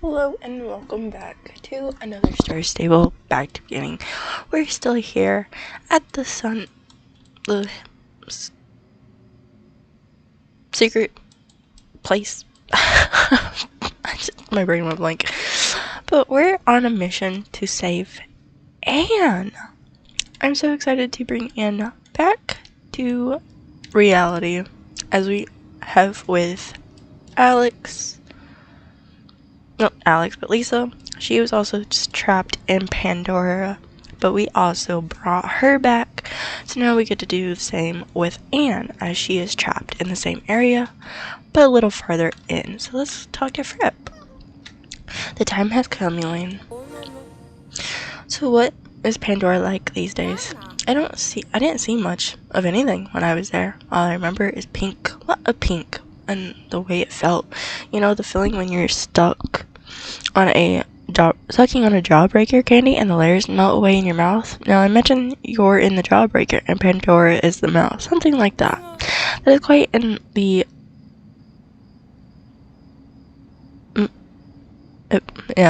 Hello and welcome back to another Star Stable back to beginning. We're still here at the secret place. My brain went blank. But we're on a mission to save Anne. I'm so excited to bring Anne back to reality as we have with but Lisa. She was also just trapped in Pandora, but we also brought her back. So now we get to do the same with Anne, as she is trapped in the same area, but a little farther in. So let's talk to Fripp. The time has come, Elaine. So what is Pandora like these days? I didn't see much of anything when I was there. All I remember is pink. What a pink. And the way it felt. You know, the feeling when you're stuck on sucking on a jawbreaker candy and the layers melt away in your mouth. Now imagine you're in the jawbreaker and Pandora is the mouth. Something like that. That is quite in the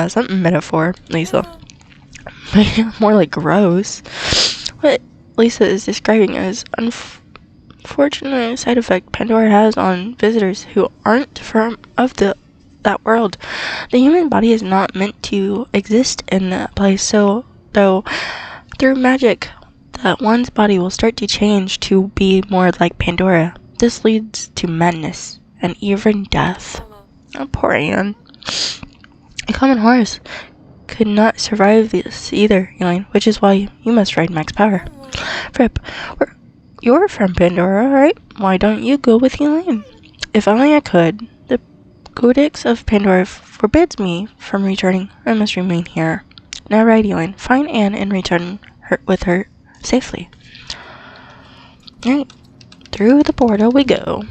something metaphor, Lisa. More like gross. What Lisa is describing as unfortunate side effect Pandora has on visitors who aren't that world. The human body is not meant to exist in that place, so though through magic that one's body will start to change to be more like Pandora. This leads to madness and even death. Oh, poor Anne. A common horse could not survive this either, Elaine, which is why you must ride Max Power. Fripp, you're from Pandora, right? Why don't you go with Elaine? If only I could. The Codex of Pandora forbids me from returning. I must remain here. Now ride, Elaine. Find Anne and return with her safely. Alright, through the portal we go.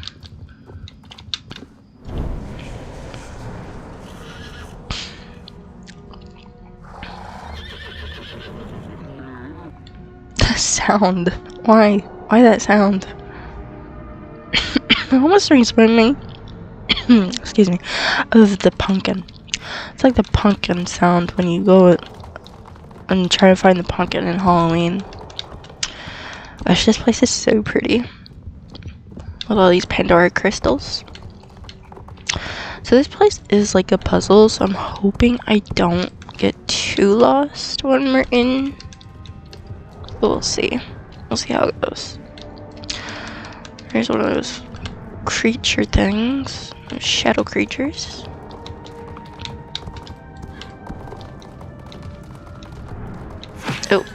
Sound. Why that sound? It almost reminds me excuse me, of the pumpkin. It's like the pumpkin sound when you go and try to find the pumpkin in Halloween. Gosh, this place is so pretty with all these Pandora crystals. So this place is like a puzzle, so I'm hoping I don't get too lost when we're in. But we'll see. We'll see how it goes. Here's one of those creature things. Those shadow creatures. Oh,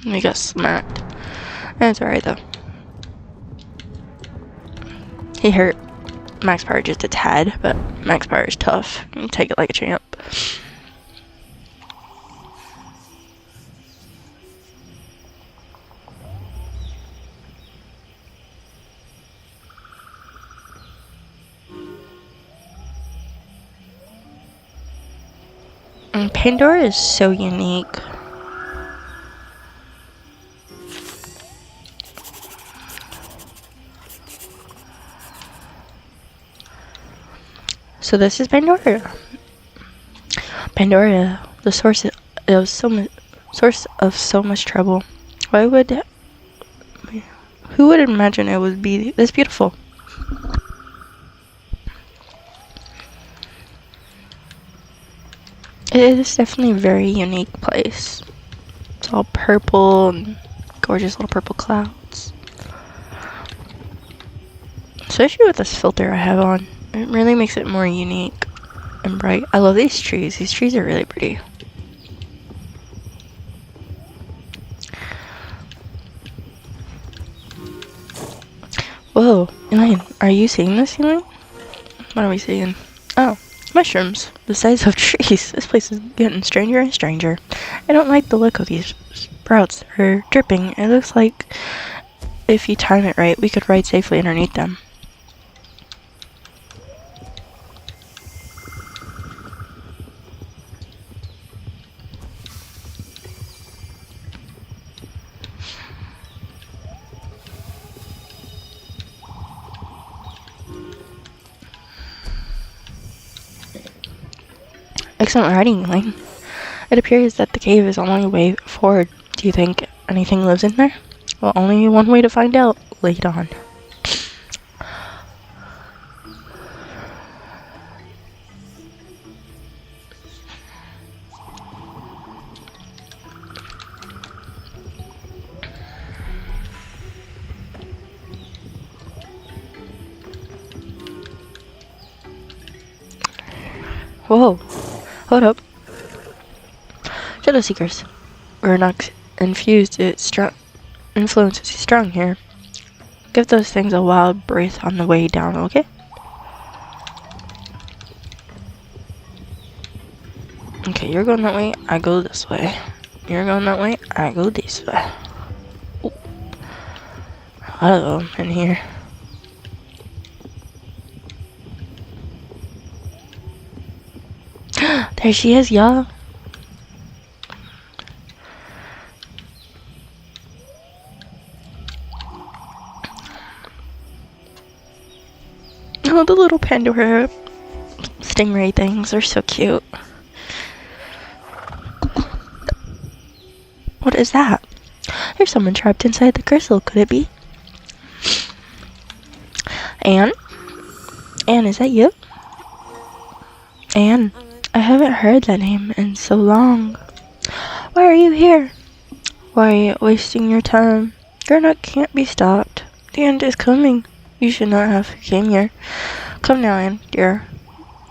we got smacked. That's alright though. He hurt Max Power just a tad, but Max Power is tough. You take it like a champ. And Pandora is so unique. So this is Pandora. Pandora, the source of so much trouble. Who would imagine it would be this beautiful? It is definitely a very unique place. It's all purple and gorgeous little purple clouds. Especially with this filter I have on. It really makes it more unique and bright. I love these trees. These trees are really pretty. Whoa, Elaine, are you seeing this, Elaine? What are we seeing? Oh, mushrooms the size of trees. This place is getting stranger and stranger. I don't like the look of these sprouts. They're dripping. It looks like if you time it right, we could ride safely underneath them. Excellent writing, Elaine. It appears that the cave is only way forward. Do you think anything lives in there? Well, only one way to find out. Later on. Whoa. Hold up. Shadow Seekers. Gurnok's influence is strong here. Give those things a wild breath on the way down, okay? Okay, you're going that way, I go this way. You're going that way, I go this way. Ooh. A lot of them in here. There she is, y'all. Oh, the little pandora stingray things are so cute. What is that? There's someone trapped inside the crystal, could it be? Anne? Anne, is that you? Anne, I haven't heard that name in so long. Why are you here? Why are you wasting your time? Gurnok can't be stopped. The end is coming. You should not have came here. Come now, Anne, dear.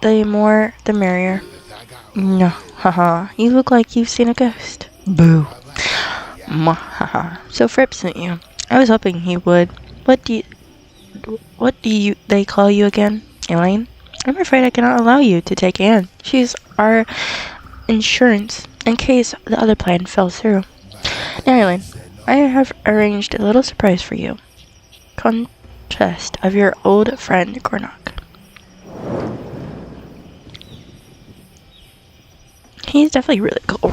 The more, the merrier. No, haha. You look like you've seen a ghost. Boo. Haha. So Fripp sent you. I was hoping he would. What do they call you again? Elaine? I'm afraid I cannot allow you to take Anne. She's our insurance in case the other plan fell through. Now, Elaine, I have arranged a little surprise for you. Contest of your old friend Gurnok. He's definitely really cool.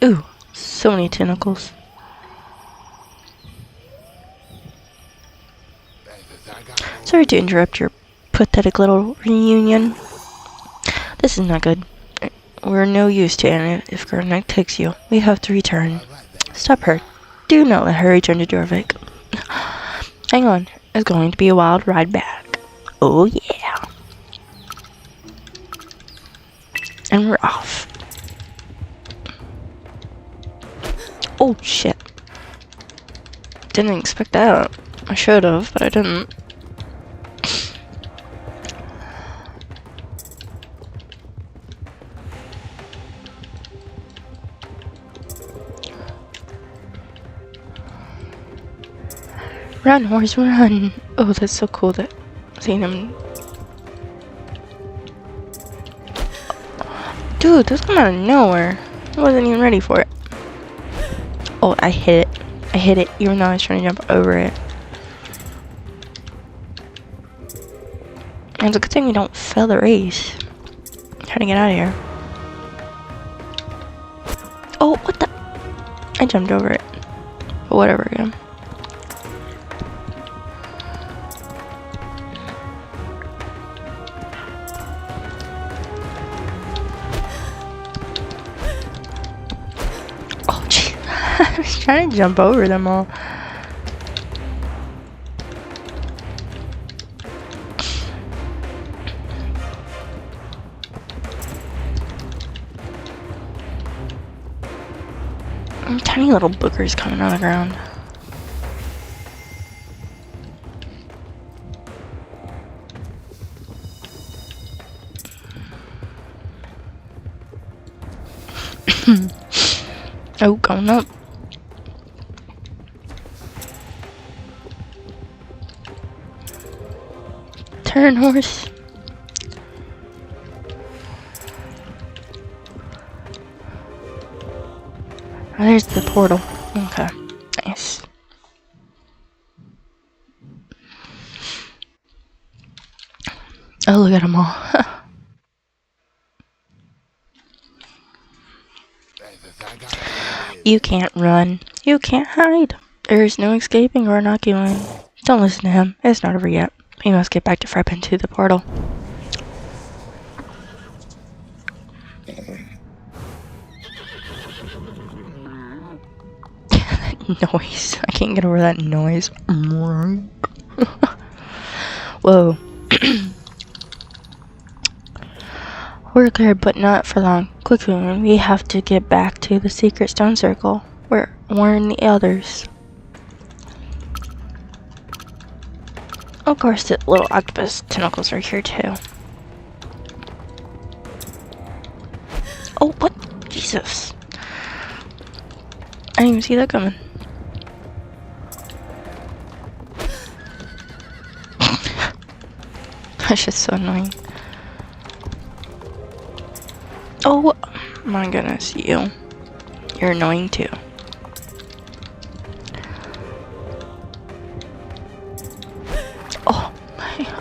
Ooh, so many tentacles. Sorry to interrupt your pathetic little reunion. This is not good. We're no use to Anna if Gurnok takes you. We have to return. Stop her. Do not let her return to Jorvik. Hang on. It's going to be a wild ride back. Oh yeah. And we're off. Oh shit. Didn't expect that. I should have, but I didn't. Run, horse, run! Oh, that's so cool that seeing him. Dude, this came out of nowhere. I wasn't even ready for it. Oh, I hit it. I hit it even though I was trying to jump over it. And it's a good thing we don't fail the race. I'm trying to get out of here. Oh, what the? I jumped over it. But whatever, again. Oh, jeez. I was trying to jump over them all. Tiny little boogers coming out of the ground. Oh, going up. Turn, horse. Oh, there's the portal. Okay, nice. Oh, look at them all. You can't run. You can't hide. There's no escaping or inoculant. Don't listen to him. It's not over yet. We must get back to Fripp into the portal. That noise. I can't get over that noise. Whoa. We're clear, but not for long. Quickly, we have to get back to the secret stone circle. Warn the others. Of course, the little octopus tentacles are here too. Oh, what? Jesus. I didn't even see that coming. That's just so annoying. Oh my goodness, you. You're annoying too. Oh,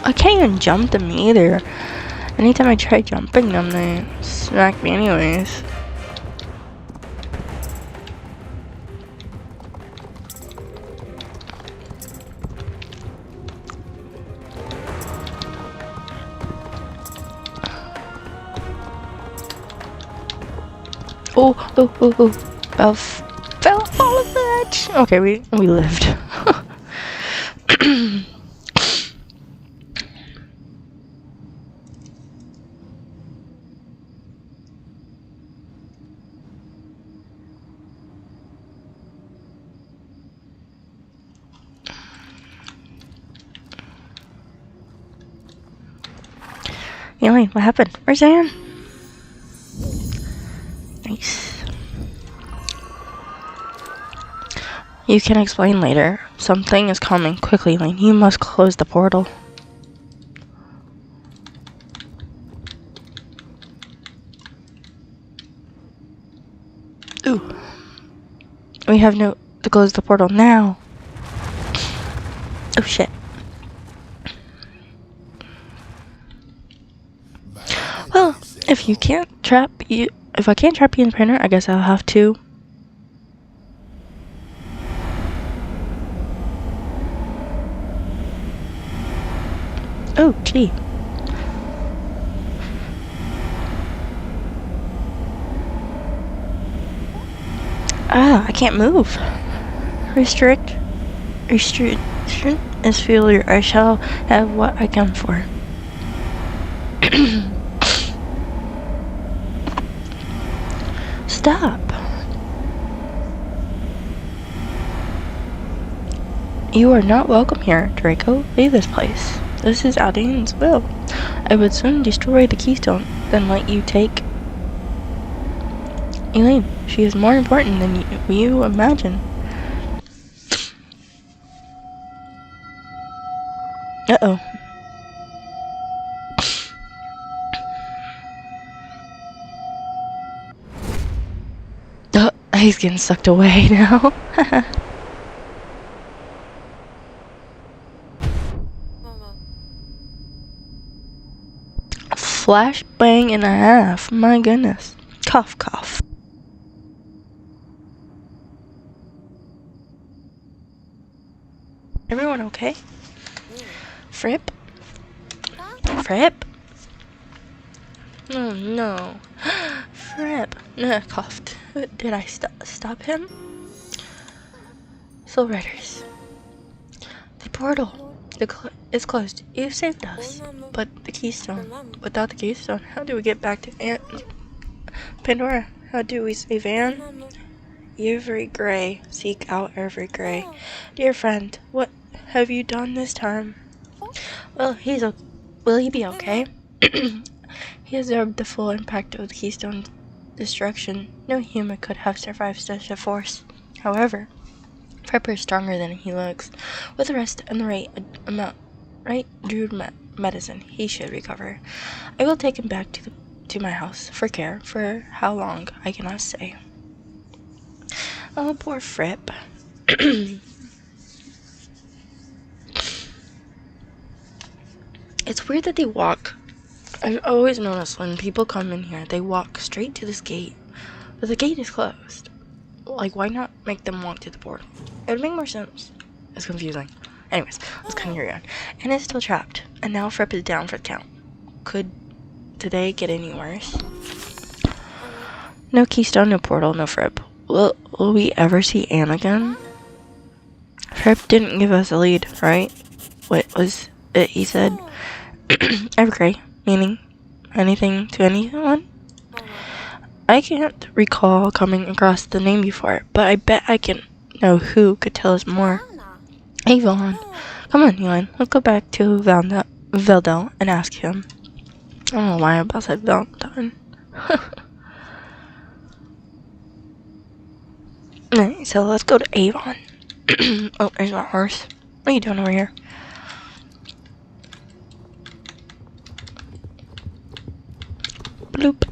I can't even jump them either. Anytime I try jumping them, they smack me anyways. Oh. Fell off the edge. Okay, we lived. Elaine, what happened? Where's Anne? Nice. You can explain later. Something is coming. Quickly, Elaine. You must close the portal. Ooh. We have to close the portal now. Oh shit. Well, if I can't trap you in the printer, I guess I'll have to. Oh, gee. I can't move. Restriction is failure. I shall have what I come for. Stop. You are not welcome here, Draco. Leave this place. This is Aldane's will. I would soon destroy the keystone than let you take Elaine. She is more important than you imagine. Uh-oh. He's getting sucked away now. Flashbang and a half. My goodness. Cough, cough. Everyone okay? Fripp? Fripp? Oh no. Fripp. No, coughed. Did I stop him? Soul Riders. The portal is closed. You saved us. But the keystone. Without the keystone, how do we get back to Pandora? How do we save Anne? Every Gray. Seek out Every Gray. Dear friend, what have you done this time? Well, will he be okay? He absorbed the full impact of the keystone destruction. No human could have survived such a force. However, Prepper is stronger than he looks. With the rest and the right druid medicine, he should recover. I will take him back to my house for care. For how long, I cannot say. Oh, poor Fripp. It's weird that they walk. I've always noticed when people come in here, they walk straight to this gate. But the gate is closed. Like, why not make them walk to the portal? It would make more sense. It's confusing. Anyways, let's continue on. Anna is still trapped, and now Fripp is down for the count. Could today get any worse? No keystone, no portal, no Fripp. Will we ever see Anne again? Fripp didn't give us a lead, right? What was it he said? Evergrey, meaning anything to anyone? I can't recall coming across the name before, but I bet I can know who could tell us more. Hey, Vaughn. Come on, Elin. Let's go back to Veldel and ask him. I don't know why I about said Valentine. Alright, so let's go to Avon. Oh, there's my horse. What are you doing over here? Bloop.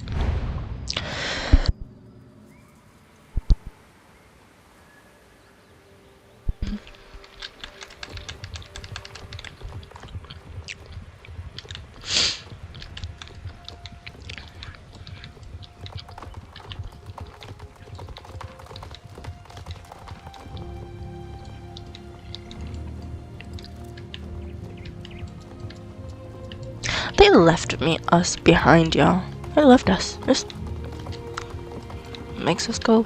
They left us behind, y'all. They left us. Just makes us go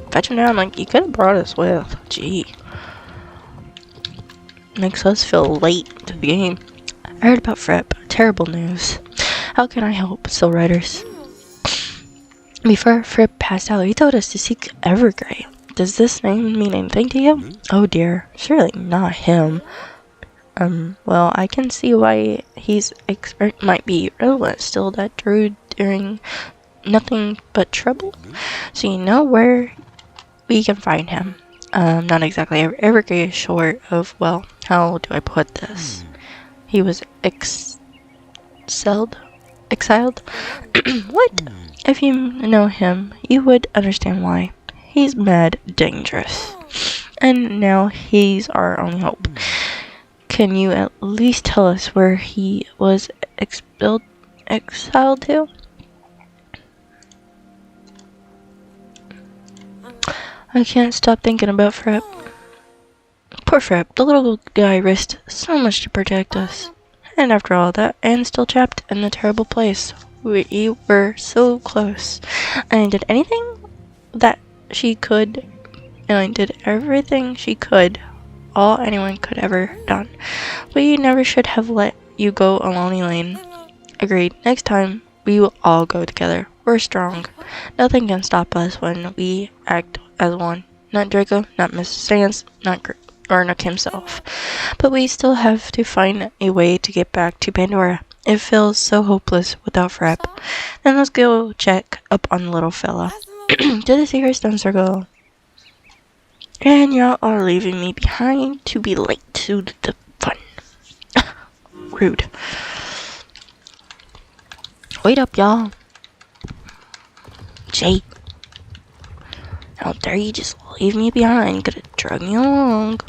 fetch them down. Like, you could have brought us with. Gee. Makes us feel late to the game. I heard about Fripp. Terrible news. How can I help, Soul Riders? Before Fripp passed out, he told us to seek Evergrey. Does this name mean anything to you? Oh dear. Surely not him. Well, I can see why his expert might be relevant still. That druid during nothing but trouble. So you know where we can find him. Not exactly. Evergrey is short of, well, how do I put this? He was exiled? What? If you know him, you would understand why. He's mad dangerous. And now he's our only hope. Can you at least tell us where he was exiled to? I can't stop thinking about Fripp. Poor Fripp, the little guy risked so much to protect us. And after all that, Anne's still trapped in the terrible place. We were so close. And did anything that she could. And did everything she could. All anyone could ever done. We never should have let you go alone, Elaine. Agreed. Next time, we will all go together. We're strong. Nothing can stop us when we act as one. Not Draco, not Mr. Sands, not Garnock himself. But we still have to find a way to get back to Pandora. It feels so hopeless without Fripp. Then let's go check up on the little fella. To the secret stone circle. And y'all are leaving me behind to be late to the fun. Rude. Wait up, y'all. Jay. How dare you just leave me behind? Could have drug me along.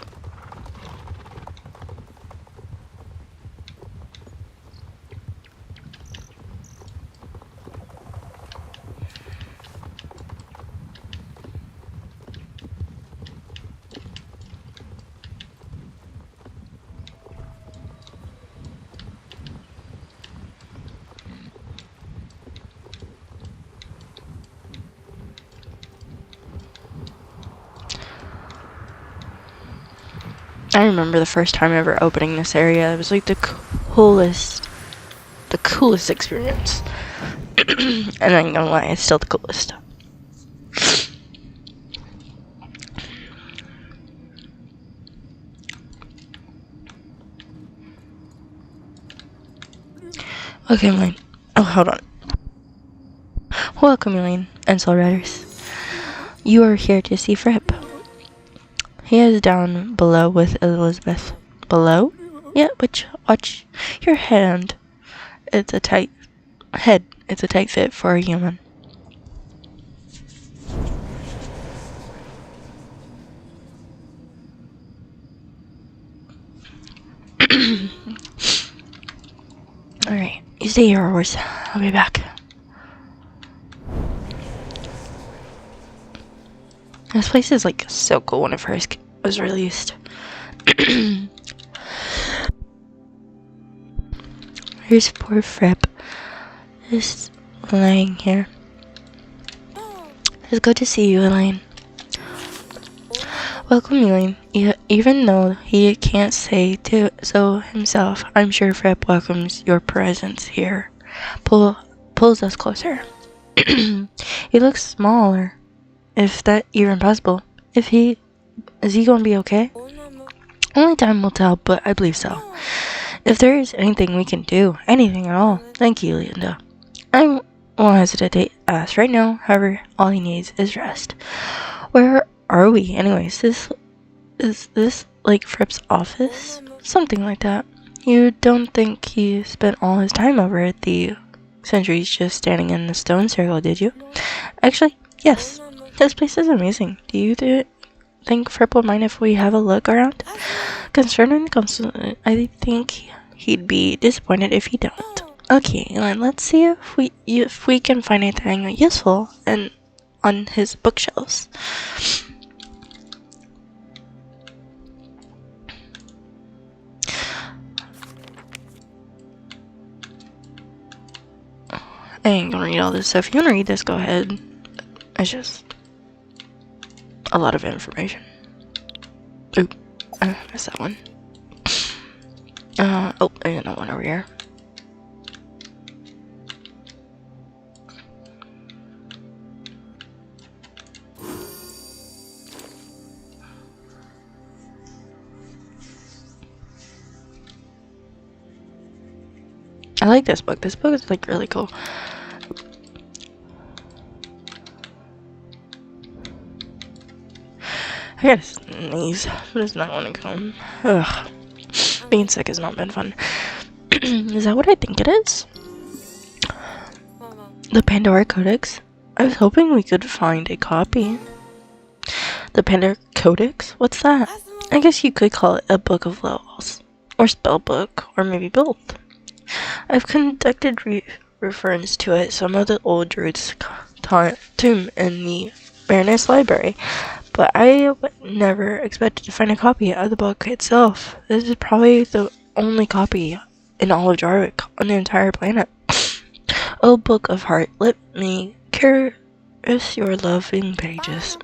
I remember the first time ever opening this area. It was like the coolest experience. And I ain't gonna lie, it's still the coolest. Okay, Elaine. Oh, hold on. Welcome, Elaine and Soul Riders. You are here to see Fripp. He is down below with Elizabeth. Below? Yeah, but watch your hand. It's a tight fit for a human. Alright, you stay here, horse. I'll be back. This place is like so cool when it first was released. Here's poor Fripp, just laying here. It's good to see you, Elaine. Welcome, Elaine. Even though he can't say so himself, I'm sure Fripp welcomes your presence here. Pulls us closer. He looks smaller, if that even possible. Is he gonna be okay? Only time will tell, but I believe so. If there is anything we can do, anything at all, thank you, Linda. I won't hesitate to ask right now. However, all he needs is rest. Where are we, anyways? Is this like Fripp's office? Something like that. You don't think he spent all his time over at the Centuries just standing in the stone circle, did you? Actually, yes. This place is amazing. Do you think Fripp would mind if we have a look around? Concerning the console, I think he'd be disappointed if he don't. Okay, let's see if we can find anything useful and on his bookshelves. I ain't gonna read all this stuff. If you wanna read this, go ahead. It's just a lot of information. Oop, I missed that one. Oh, I got another one over here. I like this book. This book is like really cool. I gotta sneeze. Does not want to come. Ugh. Being sick has not been fun. Is that what I think it is? The Pandora Codex? I was hoping we could find a copy. The Pandora Codex? What's that? I guess you could call it a book of laws. Or spell book. Or maybe both. I've conducted reference to it some of the old druid's tomb in the Baroness Library, but I never expected to find a copy of the book itself. This is probably the only copy in all of Jarvik on the entire planet. Oh, Book of Heart, let me caress your loving pages.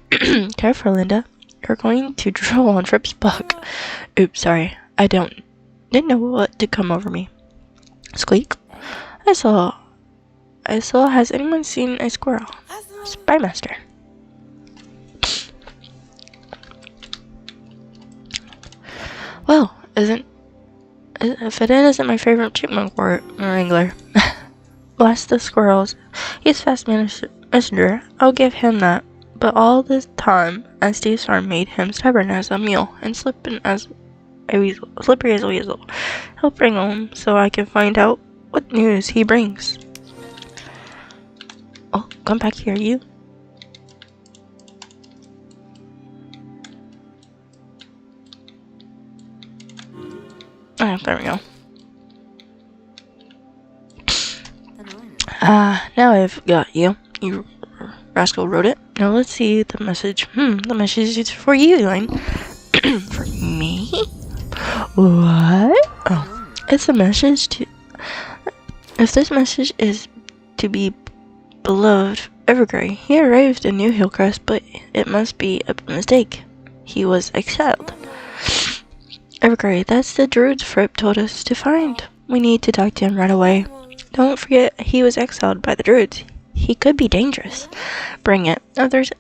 Careful, Linda. You're going to drool on Fripp's book. Oops, sorry. Didn't know what to come over me. Squeak. I saw. Has anyone seen a squirrel? Spymaster. Well, if it isn't my favorite chipmunk wrangler. Blast the squirrels. He's fast messenger. I'll give him that. But all this time, Steve's farm made him stubborn as a mule and slippery as a weasel. He'll bring home so I can find out what news he brings. Oh, come back here, you. There we go. Now I've got you. You rascal wrote it. Now let's see the message. The message is for you, Elaine. For me? What? Oh, it's a message to... If this message is to be beloved Evergrey, he arrived in New Hillcrest, but it must be a mistake. He was exiled. Evergrey, that's the druid Fripp told us to find. We need to talk to him right away. Don't forget, he was exiled by the druids. He could be dangerous. Bring it. Oh, there's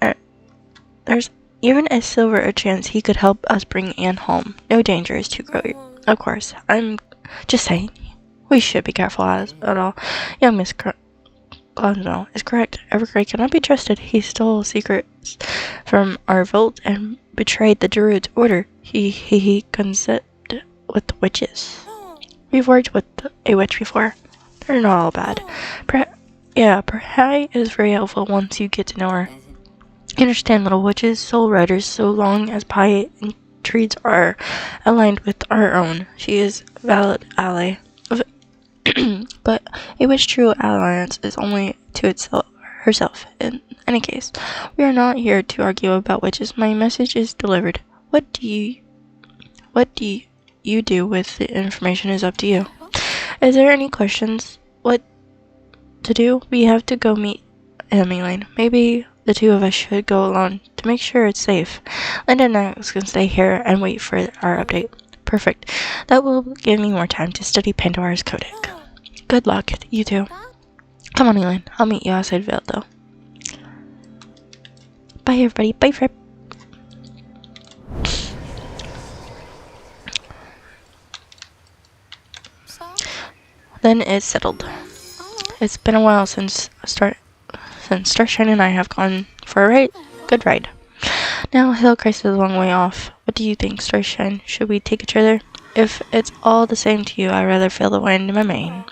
even a silver a chance he could help us bring Anne home. No danger is too great. Of course, I'm just saying. We should be careful at all. Young Miss Cosmo is correct. Evergrey cannot be trusted. He stole secrets from our vault and betrayed the druid's order. He consulted with witches. We've worked with a witch before. They're not all bad. Perhaps is very helpful once you get to know her. Understand, little witches, soul riders, so long as pie and treats are aligned with our own. She is a valid ally. But a witch true alliance is only to herself. In any case, we are not here to argue about witches. My message is delivered. What do you do with the information is up to you. Is there any questions? What to do? We have to go meet Elaine. Maybe the two of us should go alone to make sure it's safe. Linda and Alex can stay here and wait for our update. Perfect. That will give me more time to study Pandora's codec. Good luck, you two. Come on, Elaine. I'll meet you outside Vale, though. Bye, everybody. Bye, Fripp. Then it's settled. It's been a while since Starshine and I have gone for a good ride. Now Hillcrest is a long way off. What do you think, Starshine? Should we take a trailer? If it's all the same to you, I'd rather feel the wind in my mane.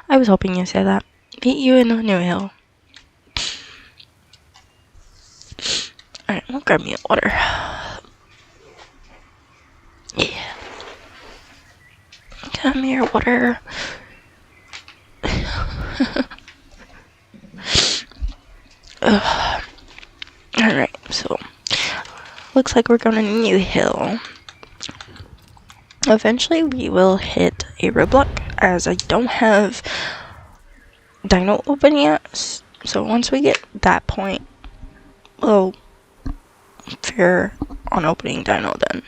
I was hoping you'd say that. Meet you in New Hill. Alright, we'll grab me a water. Yeah. Come here, water. Alright, so looks like we're going to New Hill. Eventually we will hit a roadblock as I don't have Dino open yet. So once we get that point, we'll figure on opening Dino then.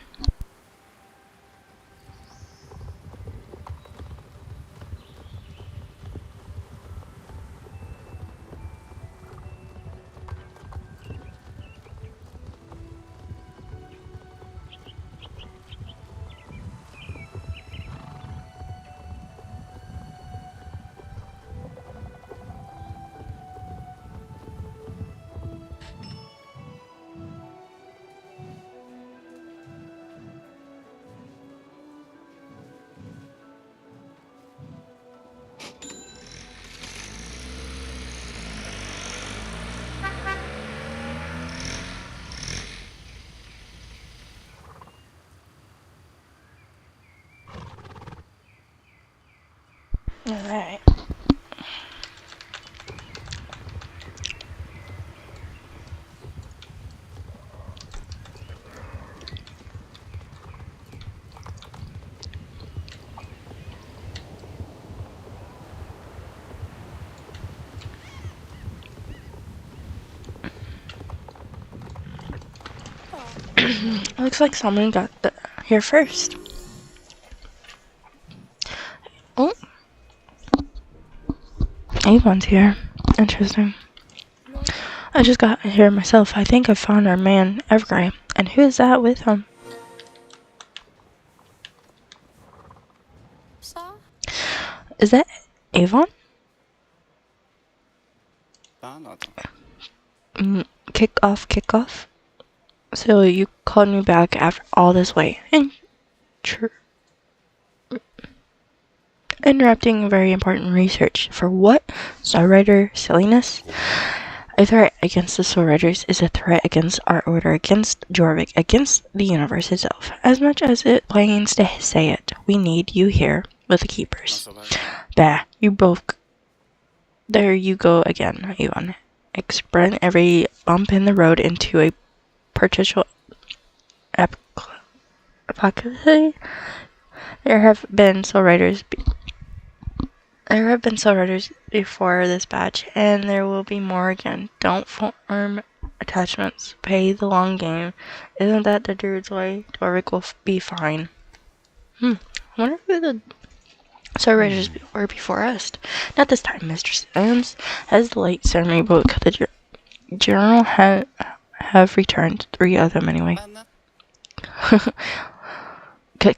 Alright. Looks like someone got here first. Oh. Avon's here. Interesting. I just got here myself. I think I found our man, Evergrey. And who is that with him? Is that Avon? Kick off. So you called me back after all this wait. Interrupting very important research. For what? Star Rider silliness? A threat against the Soul Riders is a threat against our order, against Jorvik, against the universe itself. As much as it pains to say it, we need you here with the Keepers. Bah, you both... There you go again, Ivan. Sprint every bump in the road into a potential apocalypse. There have been Soul Riders before this batch, and there will be more again. Don't form attachments. Pay the long game. Isn't that the dude's way? Dorvik will be fine. I wonder who the Soul Riders were before us. Not this time, Mr. Sims. Has the late ceremony book. The general have returned. 3 of them anyway. Cut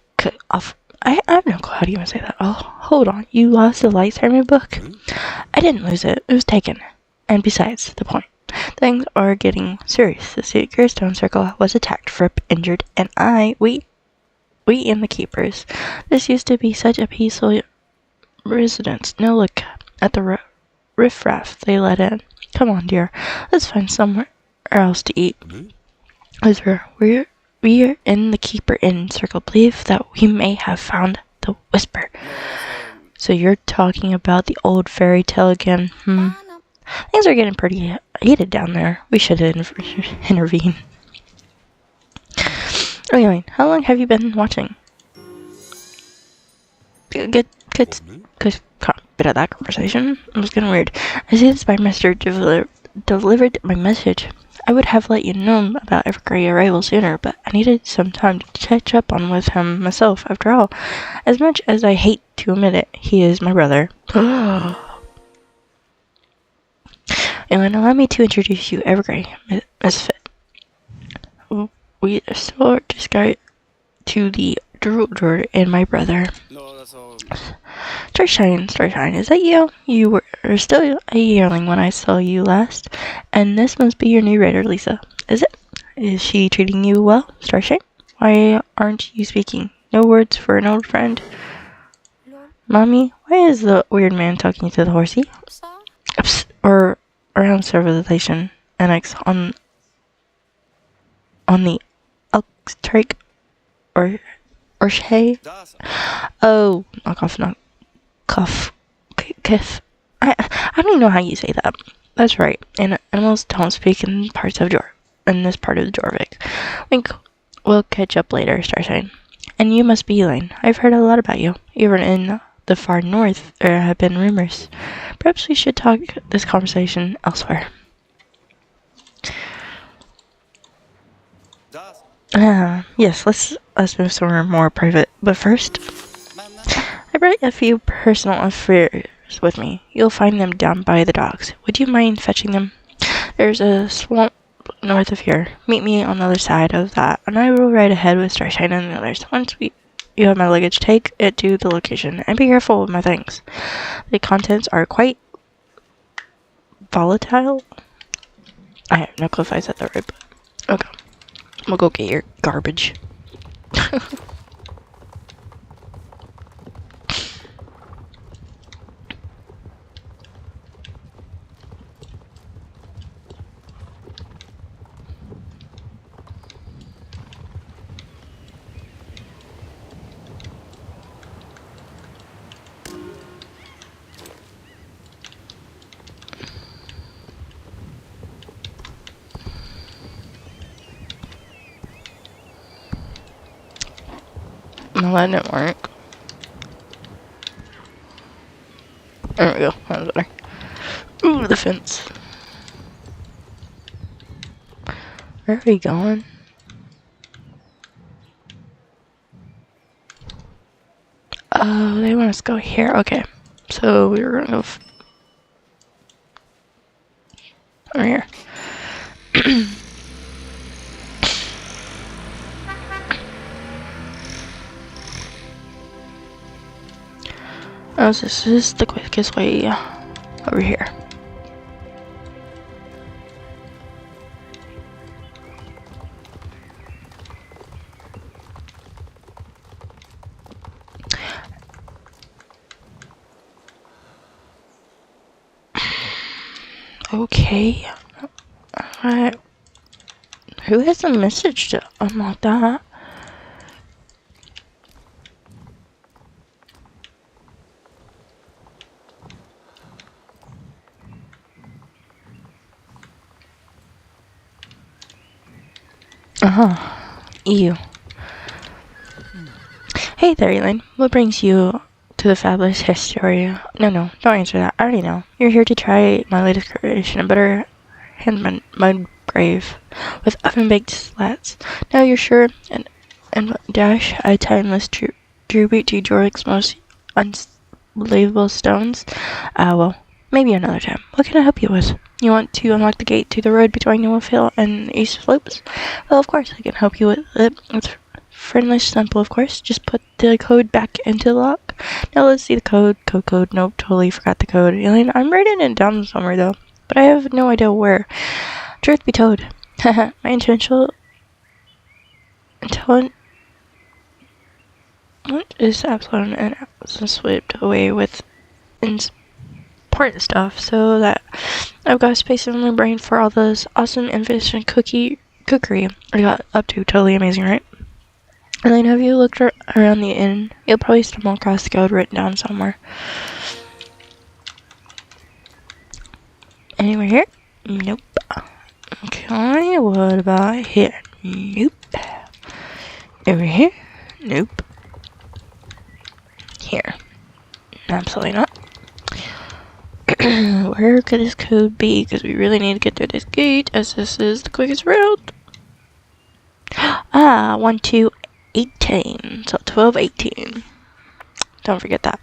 off. I have no clue how do you even say that. Oh, hold on. You lost the light ceremony book? I didn't lose it. It was taken. And besides, the point. Things are getting serious. The Secret Stone Circle was attacked, Fripp injured, and we and the Keepers. This used to be such a peaceful residence. Now look at the riffraff they let in. Come on, dear. Let's find somewhere else to eat. Ezra, we are in the Keeper Inn Circle. Believe that we may have found the Whisper. So you're talking about the old fairy tale again? Things are getting pretty heated down there. We should intervene. Anyway, how long have you been watching? Good Could cut a bit of that conversation. It was getting weird. I see this by Mr. Delivered my message. I would have let you know about Evergrey arrival sooner, but I needed some time to catch up on with him myself. After all, as much as I hate to admit it, he is my brother. And allow me to introduce you, Evergrey, Misfit. We still just got to the Druid and my brother. Starshine, is that you? You were still a yearling when I saw you last, and this must be your new raider, Lisa. Is it? Is she treating you well, Starshine? Why aren't you speaking? No words for an old friend? Mommy, why is the weird man talking to the horsey? Or around civilization annex on the Elkstrike or Shay? Oh, Kiff. I don't even know how you say that. That's right. And animals don't speak in this part of Jorvik. We'll catch up later, Starshine. And you must be Elaine. I've heard a lot about you. Even in the far north, there have been rumors. Perhaps we should talk this conversation elsewhere. Yes, let's move somewhere more private. But first, I brought a few personal affairs with me. You'll find them down by the docks. Would you mind fetching them? There's a swamp north of here. Meet me on the other side of that, and I will ride ahead with Starshine and the others. Once you have my luggage, take it to the location, and be careful with my things. The contents are quite volatile. I have no clue if I said that right, but okay. We'll go get your garbage. No, that didn't work. There we go. That was better. Ooh, the fence. Where are we going? Oh, they want us to go here. Okay. So we were gonna go over here. Oh, this is the quickest way over here. Okay. Alright. Who has a message to unlock that? You. Hey there, Elaine. What brings you to the fabulous Historia? No, don't answer that. I already know. You're here to try my latest creation, a better hand mud grave with oven-baked slats. Now you're sure? And dash a timeless tribute to Jorik's most unbelievable stones? Well, maybe another time. What can I help you with? You want to unlock the gate to the road between Newellville and the East Slopes? Well, of course, I can help you with it. It's friendly, simple, of course. Just put the code back into the lock. Now let's see the code. Code. Nope, totally forgot the code. Elaine, I'm writing it down somewhere, though. But I have no idea where. Truth be told, my intelligent is absolute and swept away with important stuff, so that I've got space in my brain for all this awesome invention cookery I got up to. Totally amazing, right? Elaine, have you looked around the inn? You'll probably stumble across the code written down somewhere. Anywhere here? Nope. Okay, what about here? Nope. Over here? Nope. Here. Absolutely not. Where could this code be? Because we really need to get through this gate, as this is the quickest route. 1218. So 1218. Don't forget that.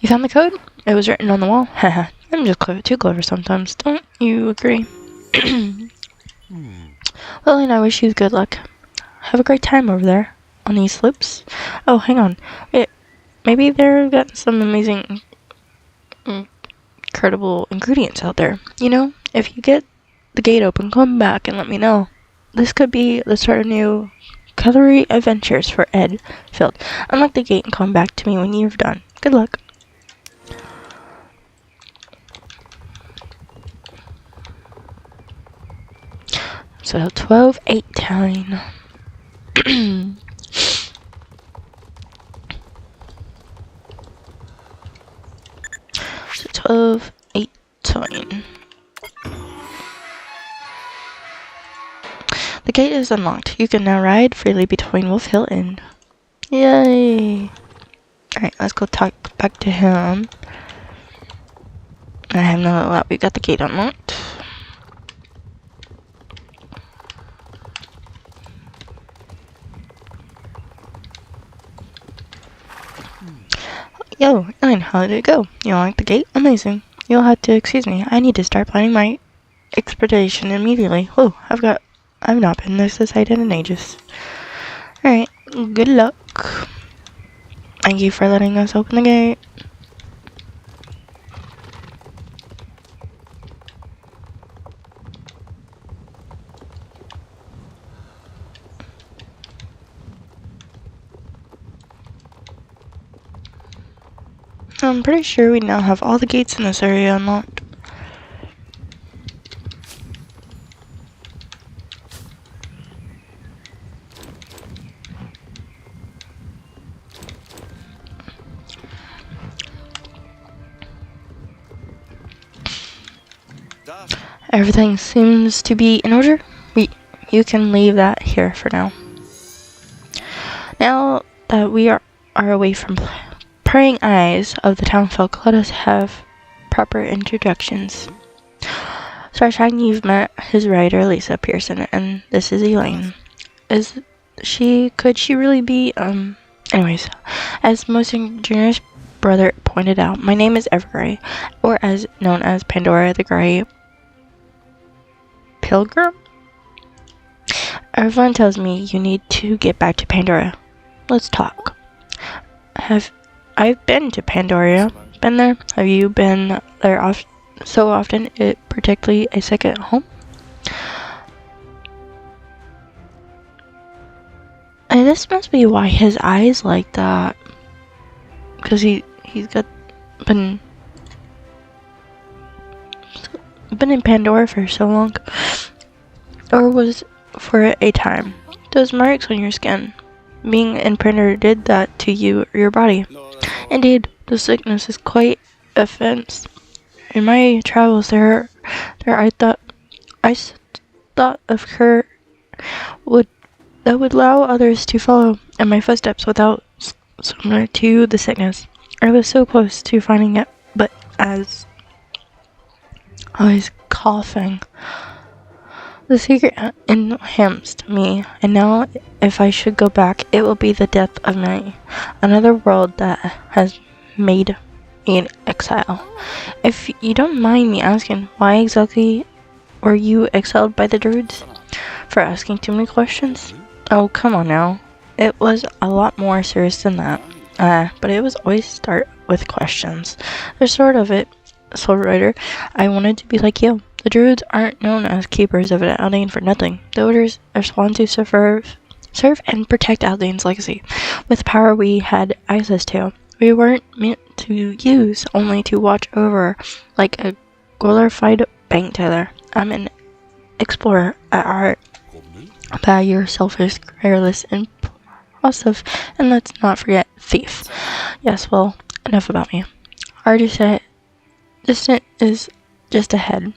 You found the code? It was written on the wall. Haha, I'm just too clever sometimes. Don't you agree? Well, and I wish you good luck. Have a great time over there on these slopes. Oh, hang on. Wait, maybe they've got some amazing, incredible ingredients out there. You know, if you get the gate open, come back and let me know. This could be the start of new culinary adventures for Ed Field. Unlock the gate and come back to me when you've done. Good luck. So 1218. So 1218. The gate is unlocked. You can now ride freely between Wolf Hill and... Yay! Alright, let's go talk back to him. I have no doubt we got the gate unlocked. Yo, Elaine, how did it go? You like the gate? Amazing. You'll have to excuse me. I need to start planning my expedition immediately. Oh, I've not been this excited in ages. Alright, good luck. Thank you for letting us open the gate. I'm pretty sure we now have all the gates in this area unlocked. Everything seems to be in order. You can leave that here for now. Now that we are away from prying eyes of the townfolk, let us have proper introductions. Starshine, you've met his writer, Lisa Pearson, and this is Elaine. Could she really be, anyways, as most generous brother pointed out, my name is Evergrey, or as known as Pandora the Grey Pilgrim? Everyone tells me you need to get back to Pandora. Let's talk. I've been to Pandora. Been there? Have you been there so often it particularly a second home? And this must be why his eyes like that. Because he's been in Pandora for so long. Or was for a time. Those marks on your skin. Being in Pandora did that to your body. Indeed, the sickness is quite offense. In my travels there I thought of her that would allow others to follow in my footsteps without similar to the sickness. I was so close to finding it, but as I was coughing, the secret enhanced me, and now if I should go back, it will be the death of me. Another world that has made me an exile. If you don't mind me asking, why exactly were you exiled by the druids? For asking too many questions? Oh, come on now. It was a lot more serious than that. But it was always start with questions. There's sort of it, soul writer. I wanted to be like you. The druids aren't known as keepers of Aldane for nothing. The orders are sworn to serve and protect Aldane's legacy. With power we had access to, we weren't meant to use, only to watch over, like a glorified bank teller. I'm an explorer at heart. But you're selfish, careless, impulsive, and let's not forget thief. Yes, well, enough about me. Our distant is just ahead.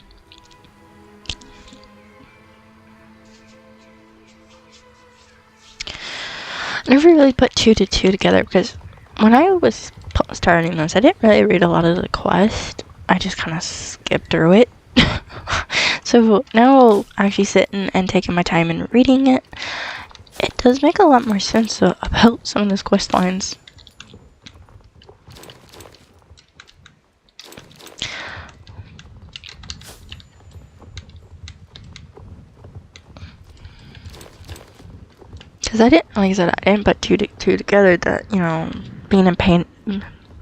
I never really put 2 to 2 together because when I was starting this, I didn't really read a lot of the quest. I just kind of skipped through it. So now I'll actually sit and taking my time and reading it. It does make a lot more sense about some of those quest lines. Because I didn't, like I said, I didn't put two together that, you know, being in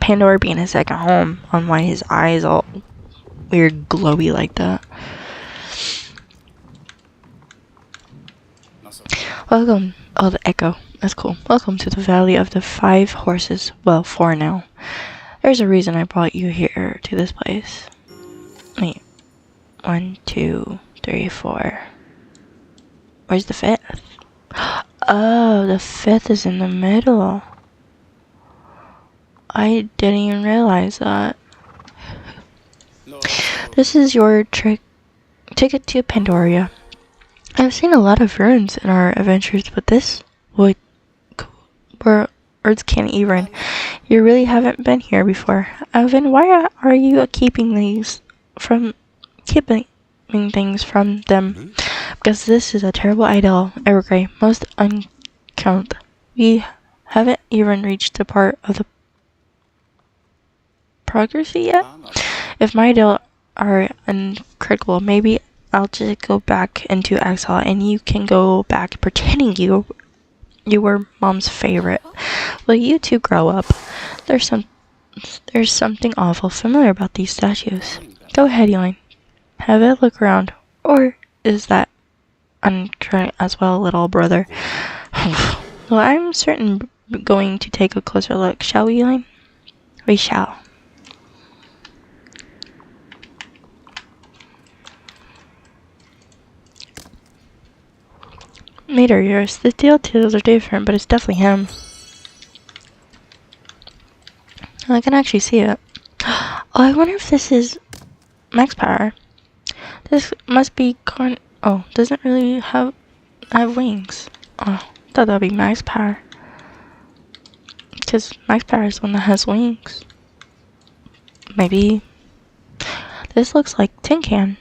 Pandora being his second home on why his eyes all weird glowy like that. Welcome. Oh, the echo. That's cool. Welcome to the Valley of the Five Horses. Well, 4 now. There's a reason I brought you here to this place. Wait. 1, 2, 3, 4. Where's the 5th? Oh, the 5th is in the middle. I didn't even realize that. This is your ticket to Pandora. I've seen a lot of ruins in our adventures, but this would words can't even. You really haven't been here before. Alvin, why are you keeping things from them? Because this is a terrible idol, Evergrey. Most uncount. We haven't even reached the part of the progress yet. If my idol are uncritical, maybe I'll just go back into exile and you can go back pretending you were Mom's favorite. Will you two grow up? There's something awful familiar about these statues. Go ahead, Elaine. Have a look around. Or is that untrue as well, little brother? Well, I'm certain going to take a closer look. Shall we, Elaine? We shall. Mater, yours. The details are different, but it's definitely him. I can actually see it. Oh, I wonder if this is max power. This must be oh, doesn't really have wings. Oh, I thought that'd be max power. Because max power is one that has wings. Maybe. This looks like tin can.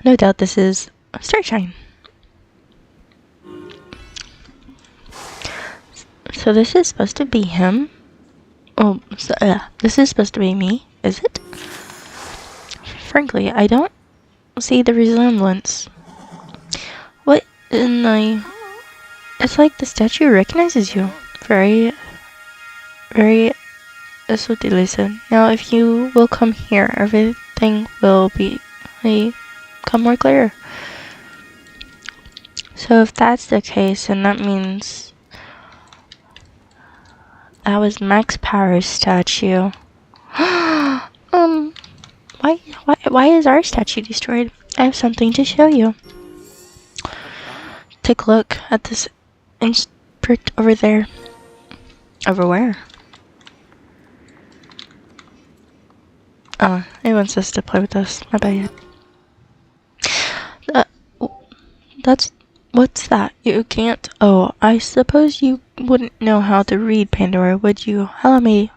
No doubt this is Starshine. So this is supposed to be him. Oh, so, this is supposed to be me, is it? Frankly, I don't see the resemblance. What in the... It's like the statue recognizes you. Very astutely said. Now, if you will come here, everything will become more clear. So if that's the case, then that means that was Max Power's statue. Why is our statue destroyed? I have something to show you. Take a look at this imprint over there. Over where? Oh, it wants us to play with us. My bad. What's that? You can't. Oh, I suppose you wouldn't know how to read Pandora, would you? Hello, me.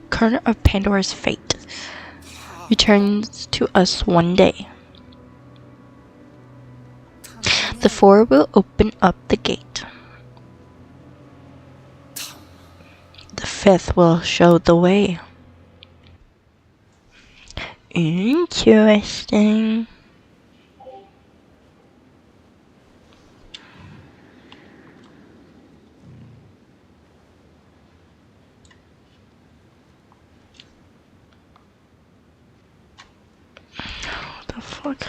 Kernel of Pandora's fate returns to us one day. The 4 will open up the gate. The 5th will show the way. Interesting. What the fuck?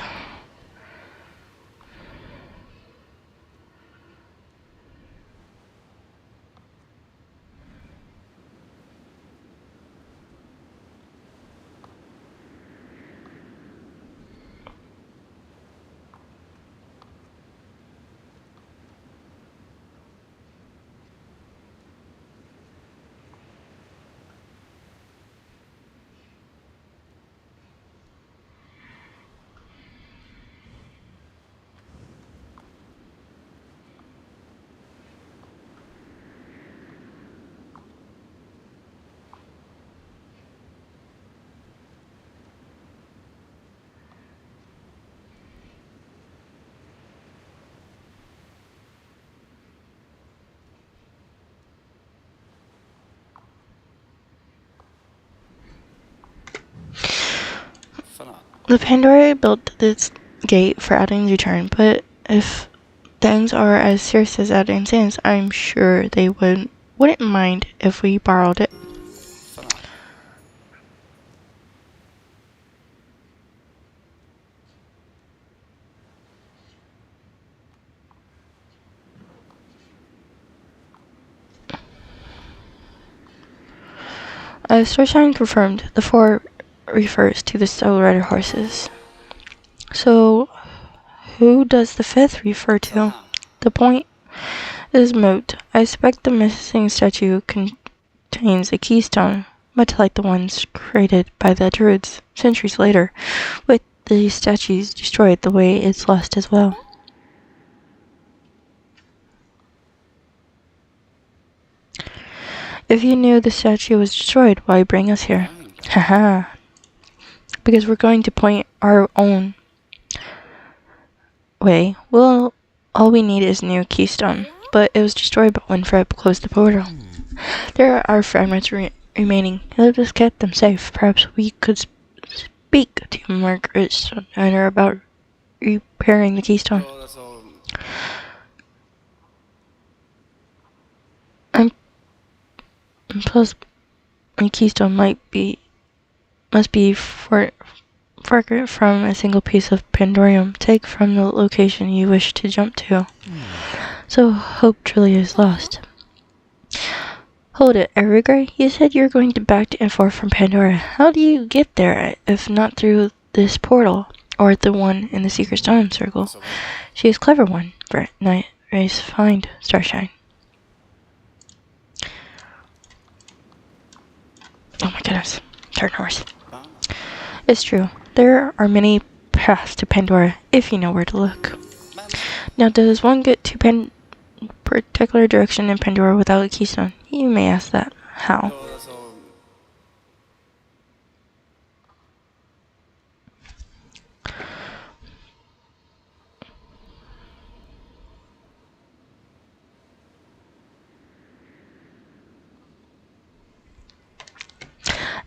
The Pandora built this gate for Alien's return, but if things are as serious as Alien seems, I'm sure they wouldn't mind if we borrowed it. As Starshine confirmed, the 4 refers to the Soul Rider horses. So, who does the 5th refer to? The point is moot. I suspect the missing statue contains a keystone, much like the ones created by the Druids centuries later, with the statues destroyed the way it's lost as well. If you knew the statue was destroyed, why bring us here? Haha. Because we're going to point our own way. Well, all we need is a new keystone, but it was destroyed when Fred closed the portal. There are fragments remaining. Let us get them safe. Perhaps we could speak to Margaret Steiner about repairing the keystone. Plus, a keystone must be forged from a single piece of pandorium. Take from the location you wish to jump to. So hope truly is lost. Hold it, Erigar. You said you were going to back and forth from Pandora. How do you get there if not through this portal or the one in the Secret Stone Circle? She is a clever one. Night race find Starshine. Oh my goodness. Turn horse. It's true. There are many paths to Pandora, if you know where to look. Now, does one get to particular direction in Pandora without a keystone? You may ask that. How?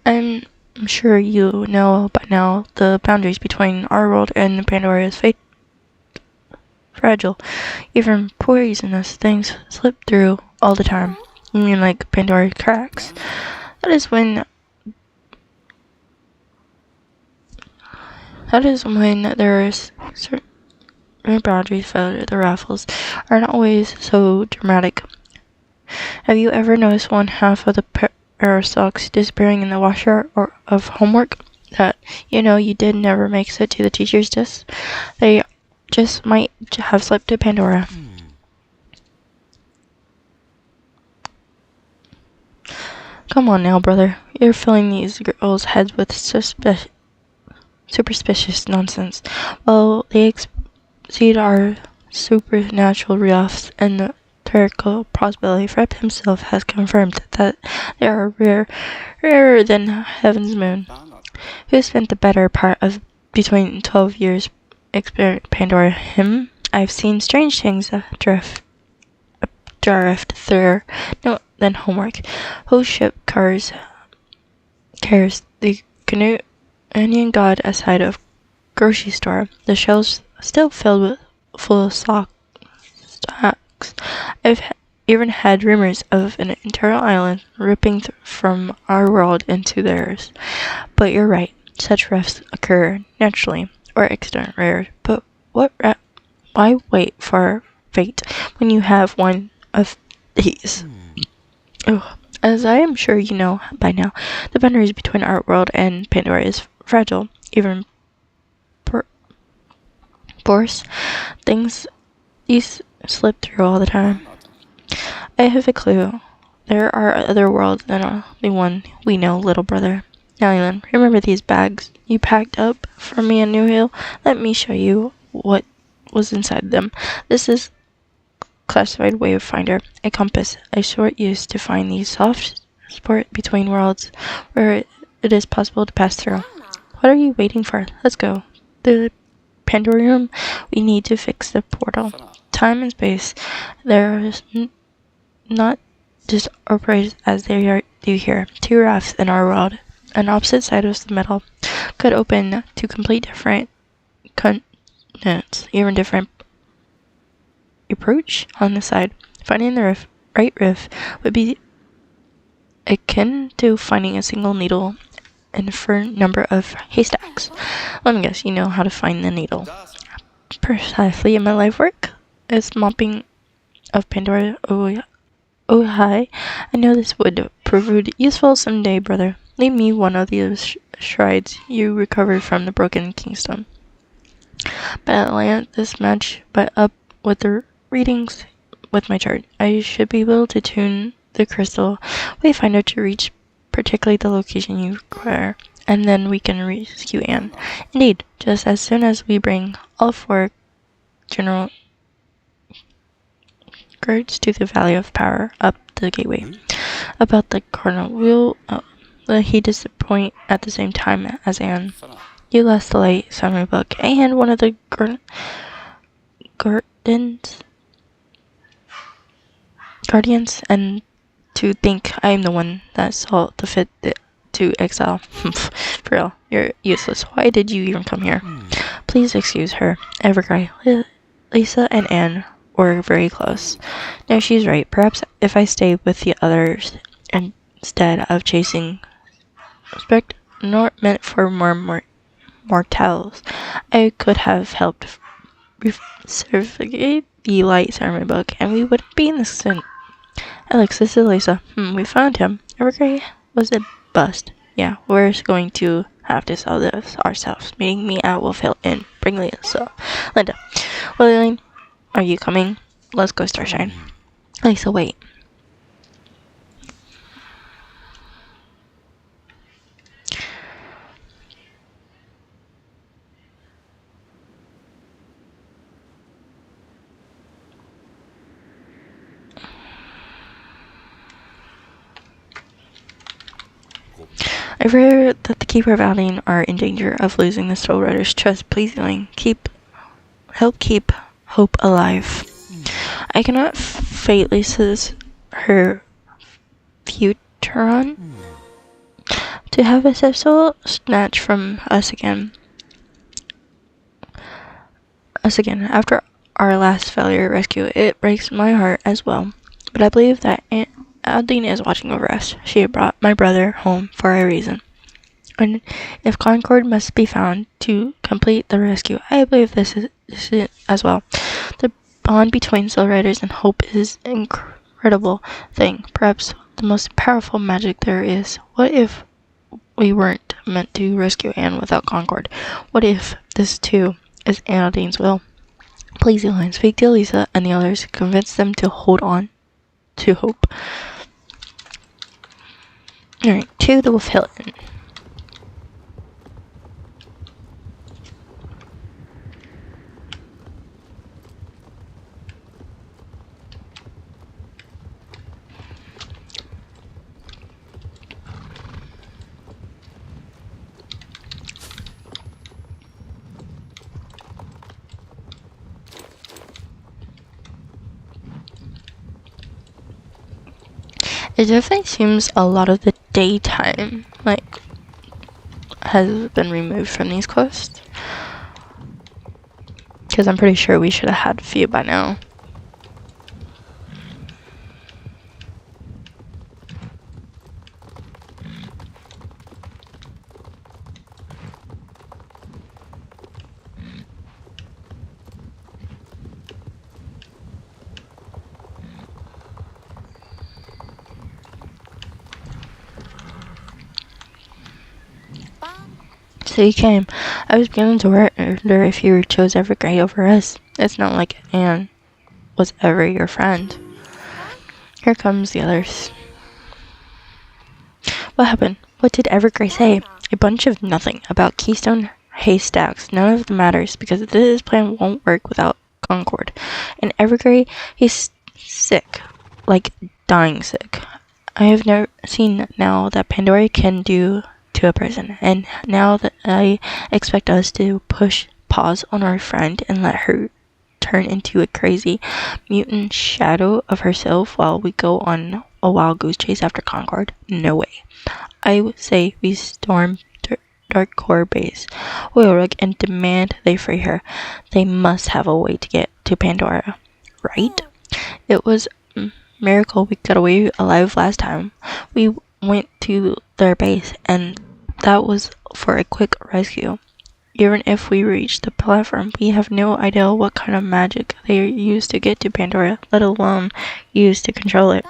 I'm sure you know by now the boundaries between our world and Pandora is fragile. Even poisonous things slip through all the time. You mean like Pandora cracks? That is when there is certain boundaries failure. The raffles are not always so dramatic. Have you ever noticed one half of the socks disappearing in the washer or of homework that you did never makes it to the teacher's desk? They just might have slipped to Pandora. Come on now, brother. You're filling these girls' heads with superstitious nonsense. Well, they exceed our supernatural realities and the theoretical possibility. Fred himself has confirmed that they are rarer than heaven's moon. Who spent the better part of between 12 years exploring Pandora? Him? I've seen strange things drift through than homework. Whose ship carries the Canadian god aside of grocery store. The shelves still full of stocks. I've even had rumors of an entire island ripping from our world into theirs. But you're right, such rifts occur naturally or accident rare. But why wait for fate when you have one of these? As I am sure you know by now, the boundaries between our world and Pandora is fragile. Even worse, these slip through all the time. I have a clue. There are other worlds than the one we know, little brother. Now, Elon, remember these bags you packed up for me in New Hill? Let me show you what was inside them. This is classified wayfinder, a compass, a short used to find the soft spot between worlds where it is possible to pass through. What are you waiting for? Let's go. The Pandorium, we need to fix the portal. Time and space, there is not just operate as they do here. Two rafts in our world, an opposite side of the metal, could open to complete different continents, even different approach on the side. Finding the right riff would be akin to finding a single needle in a number of haystacks. Let me guess, you know how to find the needle. Precisely. In my life work is mopping of Pandora. Oh hi. I know this would prove useful someday, brother. Leave me one of these shrines you recovered from the broken kingstone. But at last this match but up with the readings with my chart. I should be able to tune the crystal wayfinder to reach particularly the location you require, and then we can rescue Anne. Indeed, just as soon as we bring all 4 general guards to the Valley of Power up the gateway. About the cardinal, will he disappoint at the same time as Anne? You lost the light summary book and one of the guardians, and to think I am the one that saw the fit to exile. For real, you're useless. Why did you even come here? Please excuse her. Evergrey, Lisa and Anne were very close. No, she's right. Perhaps if I stay with the others instead of chasing respect not meant for more mortals, I could have helped reciprocate the light ceremony book, and we wouldn't be in this sin. Alex, this is Lisa. We found him. Evergrey was a bust. Yeah, we're going to have to sell this ourselves. Meeting me at Wolf Hill Inn. Bring Lisa. Linda. William, are you coming? Let's go Starshine. Lisa, wait. I've heard that the Keeper of Aldine are in danger of losing the Soul Rider's trust. Please, Elaine, help keep hope alive. I cannot fate Lisa's her futuron to have a soul snatched from us again. After our last failure rescue. It breaks my heart as well. But I believe that Aunt Aldine is watching over us. She brought my brother home for a reason. And if Concord must be found to complete the rescue, I believe this is it as well. The bond between Soul Riders and Hope is an incredible thing. Perhaps the most powerful magic there is. What if we weren't meant to rescue Anne without Concord? What if this too is Aunt Aldine's will? Please, Elaine, speak to Lisa and the others. Convince them to hold on to hope. Alright, to the Wolf Hill Inn. It definitely seems a lot of the daytime, has been removed from these quests. Because I'm pretty sure we should have had a few by now. So you came. I was beginning to wonder if you chose Evergrey over us. It's not like Anne was ever your friend. Here comes the others. What happened? What did Evergrey say? A bunch of nothing about Keystone Haystacks. None of them matters because this plan won't work without Concord. And Evergrey, he's sick. Like dying sick. I have never seen now that Pandora can do to a person, and now that I expect us to push pause on our friend and let her turn into a crazy mutant shadow of herself while we go on a wild goose chase after Concord. No way. I would say we storm dark core base oil rig and demand they free her. They must have a way to get to Pandora, right? It was a miracle we got away alive last time. We went to their base, and that was for a quick rescue. Even if we reach the platform, we have no idea what kind of magic they use to get to Pandora, let alone use to control it.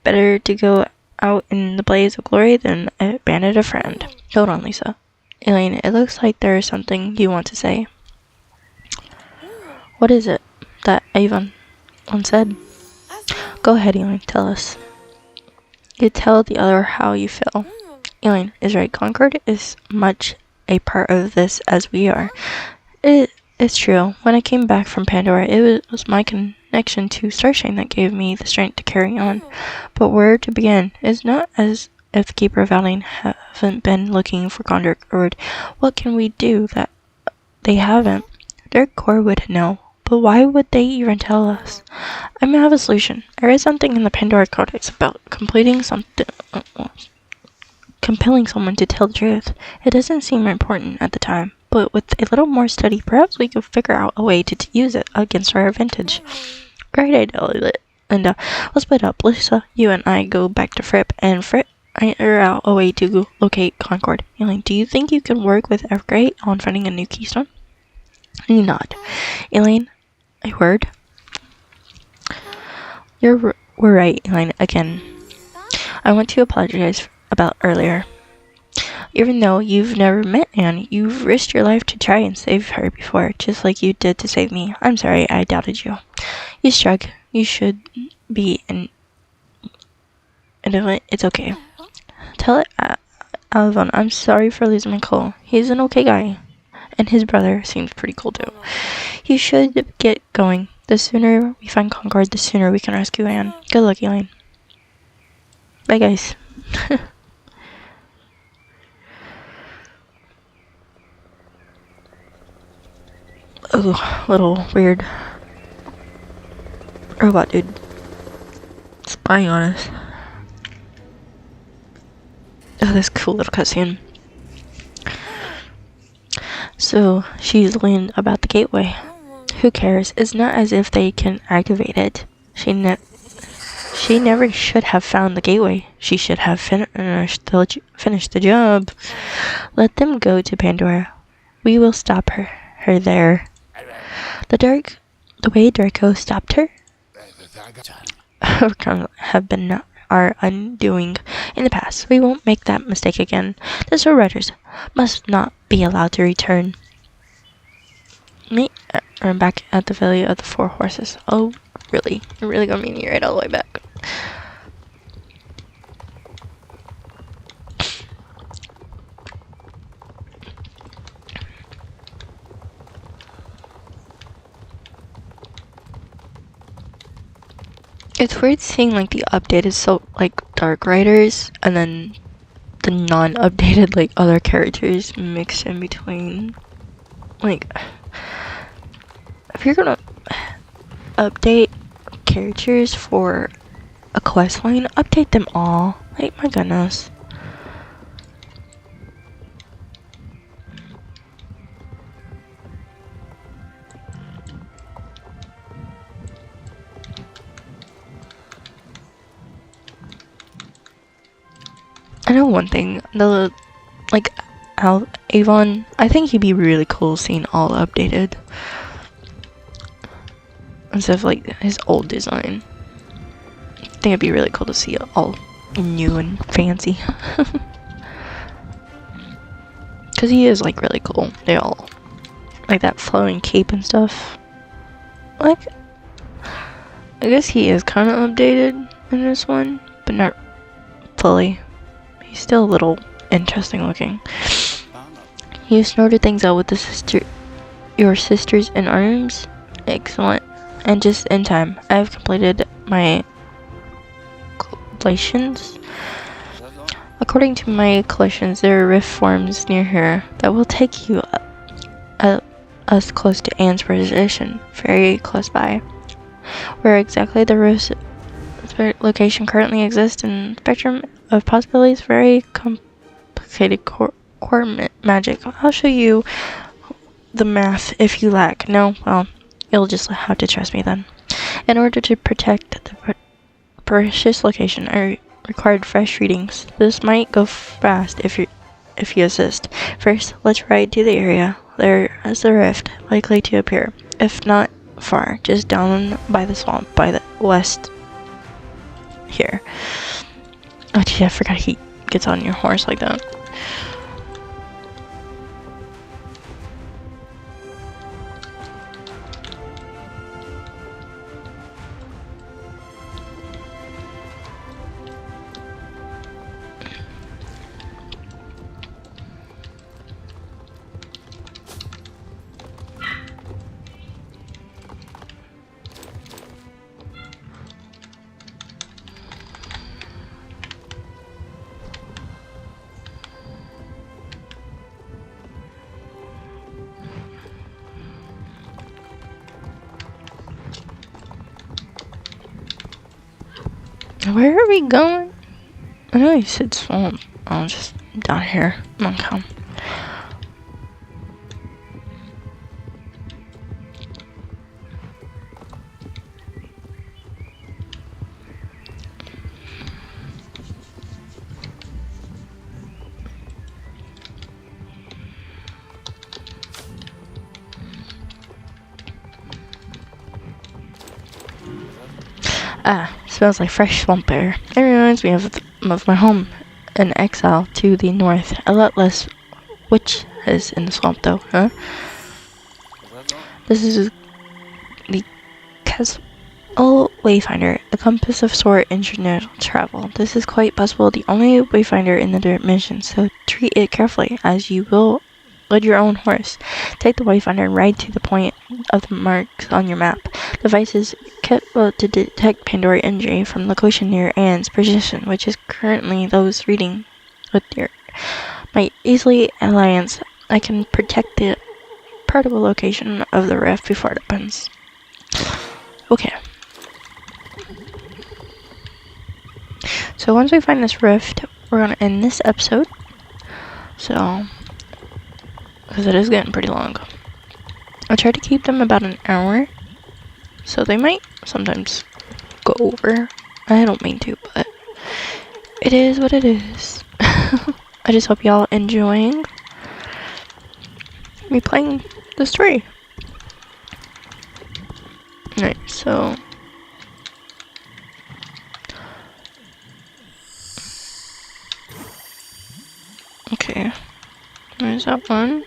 Better to go out in the blaze of glory than abandon a friend. Hold on, Lisa. Elaine, it looks like there is something you want to say. What is it that Avon once said? Go ahead, Elaine, tell us. You tell the other how you feel. Elaine is right. Concord is much a part of this as we are. It's true. When I came back from Pandora, it was my connection to Starshine that gave me the strength to carry on. But where to begin? It's not as if the Keeper of Valley haven't been looking for Concord. What can we do that they haven't? Their core would know. But why would they even tell us? I may have a solution. There is something in the Pandora Codex about completing something, compelling someone to tell the truth. It doesn't seem important at the time, but with a little more study, perhaps we could figure out a way to use it against our advantage. Great idea, Linda. Let's split up. Lisa, you and I go back to Fripp, and Fripp figure out a way to locate Concord. Elaine, do you think you can work with Evergrey on finding a new keystone? You nod. Elaine, a word? We're right, Elaine, again. I want to apologize about earlier. Even though you've never met Anne, you've risked your life to try and save her before, just like you did to save me. I'm sorry I doubted you. You shrug. You should be an it's okay. Tell it, Alvon, I'm sorry for losing my cool. He's an okay guy. And his brother seems pretty cool too. You should get going. The sooner we find Concord, the sooner we can rescue Anne. Good luck, Elaine. Bye, guys. Oh, little weird robot dude spying on us. Oh, this cool little cutscene. So she's learned about the gateway. Who cares? It's not as if they can activate it. She never should have found the gateway. She should have finished the job. Let them go to Pandora. We will stop her there. The way Draco stopped her have been our undoing in the past. We won't make that mistake again. The Soul Riders must not be allowed to return. I'm back at the Valley of the Four Horses. Oh, really? You're really gonna meet me right all the way back? It's weird seeing like the updated Dark Riders and then the non-updated like other characters mixed in between. Like, if you're gonna update characters for a quest line, update them all. Like, my goodness. I know one thing, Avon, I think he'd be really cool seeing all updated. Instead of like his old design. I think it'd be really cool to see it all new and fancy. Cause he is like really cool. They all like that flowing cape and stuff. Like, I guess he is kind of updated in this one, but not fully. He's still a little interesting looking. You snorted things out with your sisters in arms. Excellent. And just in time. I have completed my collations. According to my collations, there are rift forms near here that will take you us close to Anne's position, very close by. Where exactly the rift location currently exists in spectrum of possibilities, very complicated core magic. I'll show you the math if you lack. No? Well, you'll just have to trust me then. In order to protect the precious location, I required fresh readings. This might go fast if you assist. First, let's ride to the area. There is the rift likely to appear. If not far, just down by the swamp, by the west here. Oh gee, I forgot he gets on your horse like that. Where are we going? I know you said swamp. Oh, just down here. Okay. Ah, smells like fresh swamp air. It reminds me of my home in exile to the north. A lot less witches in the swamp though, huh? This is the Castle Wayfinder, a compass of sort international travel. This is quite possible the only wayfinder in the dimension, so treat it carefully as you will lead your own horse. Take the wayfinder and ride to the point of the marks on your map. The device is kept to detect Pandora injury from location near Anne's position, which is currently those reading with my easily alliance. I can protect the particle location of the rift before it opens. Okay. So once we find this rift, we're gonna end this episode. So, because it is getting pretty long. I try to keep them about an hour, so they might sometimes go over. I don't mean to, but it is what it is. I just hope y'all enjoying me playing the story. Alright, so okay, there's that one.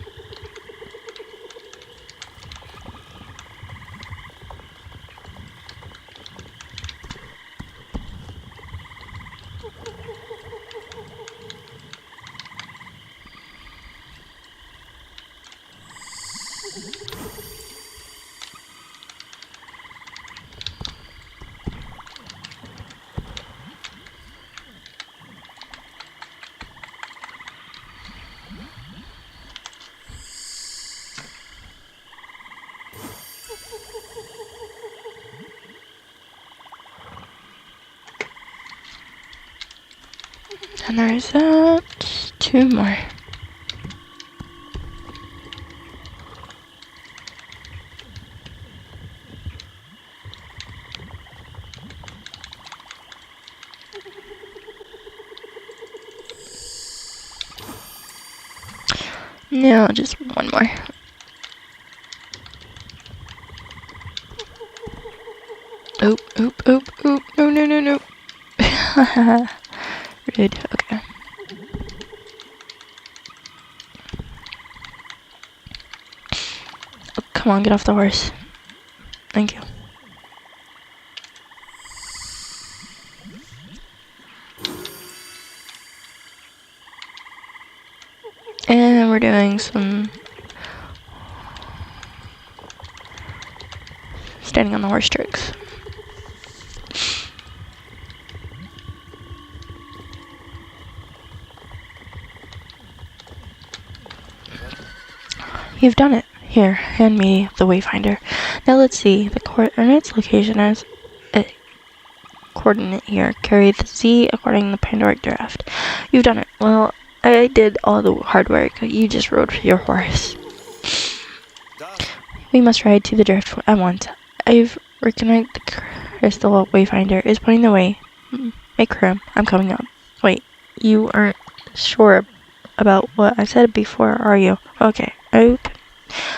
And there's that. Two more. No, just one more. Oop, oop, oop, oop. No, no, no, no. Rude. Okay. Oh, come on, get off the horse. Thank you. And we're doing some standing on the horse tricks. You've done it. Here, hand me the wayfinder. Now let's see. The coordinates location as a coordinate here. Carry the Z according to the Pandora draft. You've done it. Well, I did all the hard work. You just rode your horse. We must ride to the drift at once. I've recognized the crystal wayfinder is pointing the way. Make room. I'm coming up. Wait, you aren't sure about what I said before, are you? Okay. I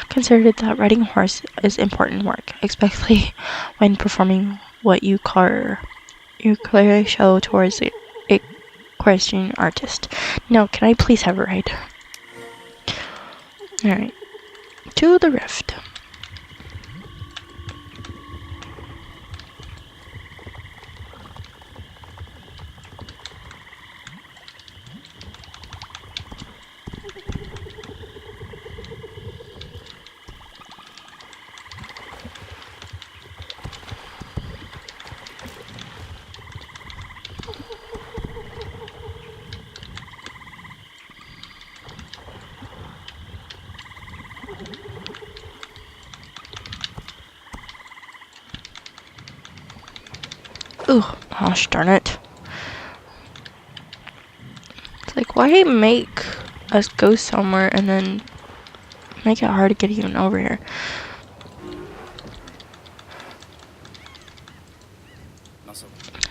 considered that riding a horse is important work, especially when performing what you clearly show towards a equestrian artist. Now, can I please have a ride? Alright. To the rift. Ooh, gosh darn it. It's like, why make us go somewhere and then make it hard to get even over here?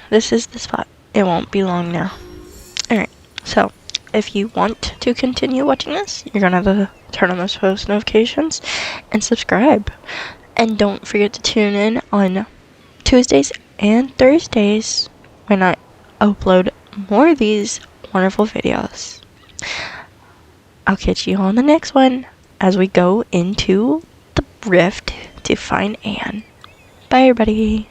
This is the spot. It won't be long now. Alright, so if you want to continue watching this, you're gonna have to turn on those post notifications and subscribe. And don't forget to tune in on Tuesdays and Thursdays when I upload more of these wonderful videos. I'll catch you on the next one as we go into the rift to find Anne. Bye everybody.